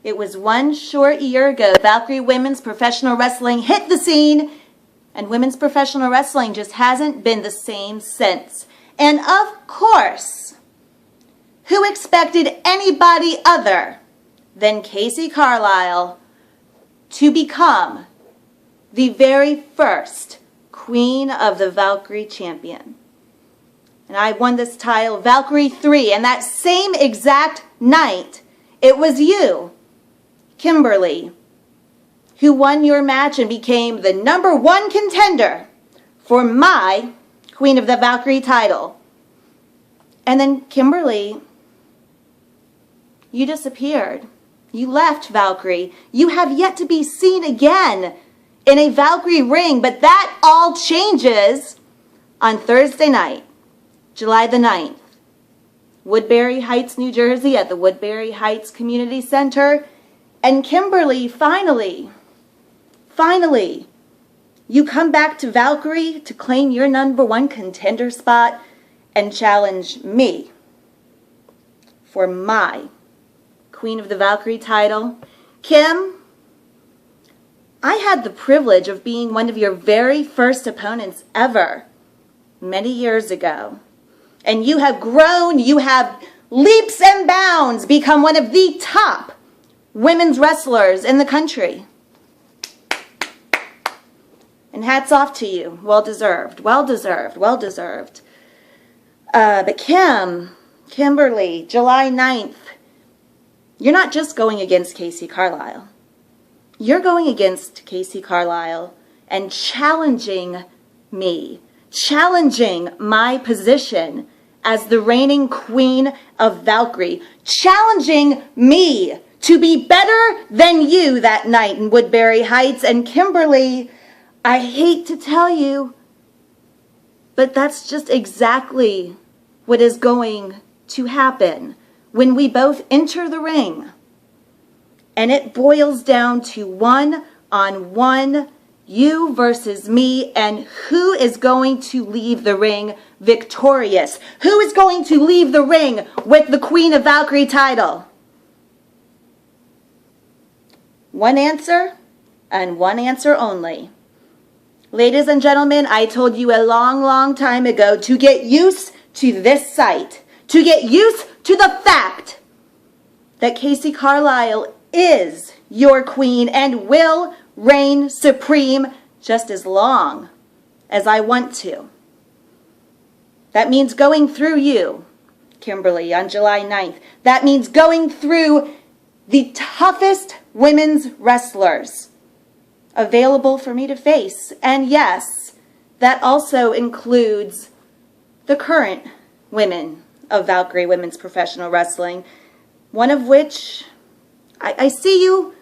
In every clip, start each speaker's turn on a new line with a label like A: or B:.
A: It was one short year ago, Valkyrie Women's Professional Wrestling hit the scene, and women's professional wrestling just hasn't been the same since. And of course, who expected anybody other than Kacee Carlisle to become the very first Queen of the Valkyrie champion? And I won this title, VALKYRIE III, and that same exact night, it was you, Kimber Lee, who won your match and became the #1 contender for my Queen of the Valkyrie title. And then Kimber Lee, you disappeared. You left Valkyrie. You have yet to be seen again in a Valkyrie ring, but that all changes on Thursday night, July the 9th, Woodbury Heights, New Jersey, at the Woodbury Heights Community Center. And Kimber Lee, finally, you come back to Valkyrie to claim your #1 contender spot and challenge me for my Queen of the Valkyrie title. Kim, I had the privilege of being one of your very first opponents ever, many years ago. And you have grown, you have leaps and bounds become one of the top women's wrestlers in the country. And hats off to you. Well deserved, well deserved, well deserved. But Kimber Lee, July 9th, you're not just going against Kacee Carlisle. You're going against Kacee Carlisle and challenging me, challenging my position as the reigning Queen of Valkyrie, challenging me to be better than you that night in Woodbury Heights. And Kimber Lee, I hate to tell you, but that's just exactly what is going to happen when we both enter the ring. And it boils down to one-on-one, you versus me, and who is going to leave the ring victorious? Who is going to leave the ring with the Queen of Valkyrie title? One answer, and one answer only. Ladies and gentlemen, I told you a long time ago to get used to this sight, to get used to the fact that Kacee Carlisle is your queen and will reign supreme just as long as I want to. That means going through you, Kimber Lee, on July 9th. That means going through the toughest women's wrestlers available for me to face. And yes, that also includes the current women of Valkyrie Women's Professional Wrestling, one of which I see you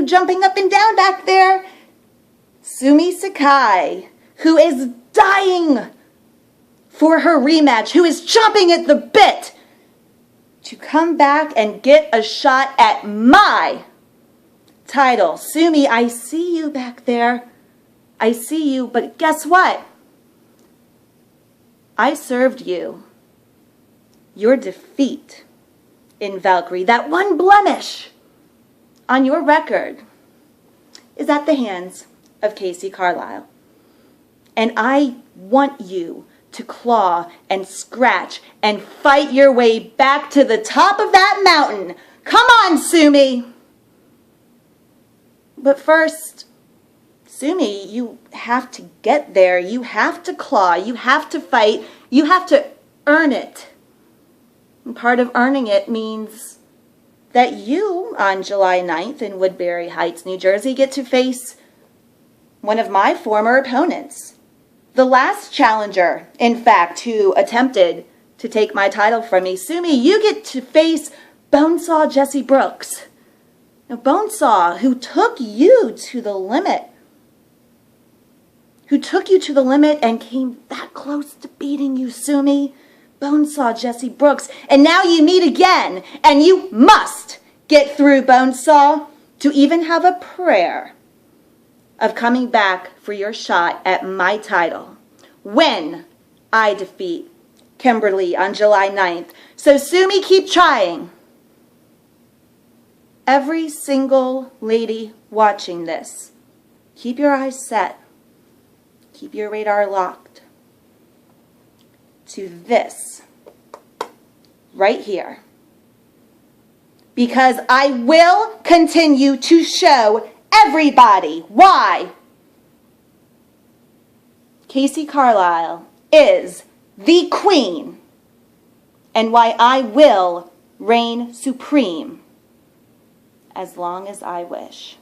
A: jumping up and down back there. Sumie Sakai, who is dying for her rematch, who is chomping at the bit to come back and get a shot at my title. Sumie, I see you back there. I see you, but guess what? I served you. Your defeat in Valkyrie, that one blemish on your record, is at the hands of Kacee Carlisle. And I want you to claw and scratch and fight your way back to the top of that mountain. Come on, Sumie. But first, Sumie, you have to get there. You have to claw. You have to fight. You have to earn it. And part of earning it means that you, on July 9th in Woodbury Heights, New Jersey, get to face one of my former opponents. The last challenger, in fact, who attempted to take my title from me. Sumie, you get to face Bonesaw Jessie Brooks. Now, Bonesaw, who took you to the limit. Who took you to the limit and came that close to beating you, Sumie. Bonesaw Jessie Brooks. And now you meet again, and you must get through Bonesaw to even have a prayer of coming back for your shot at my title when I defeat Kimber Lee on July 9th. So Sumie, keep trying. every single lady watching this, keep your eyes set, keep your radar locked to this right here. Because I will continue to show everybody why Kacee Carlisle is the queen and why I will reign supreme as long as I wish.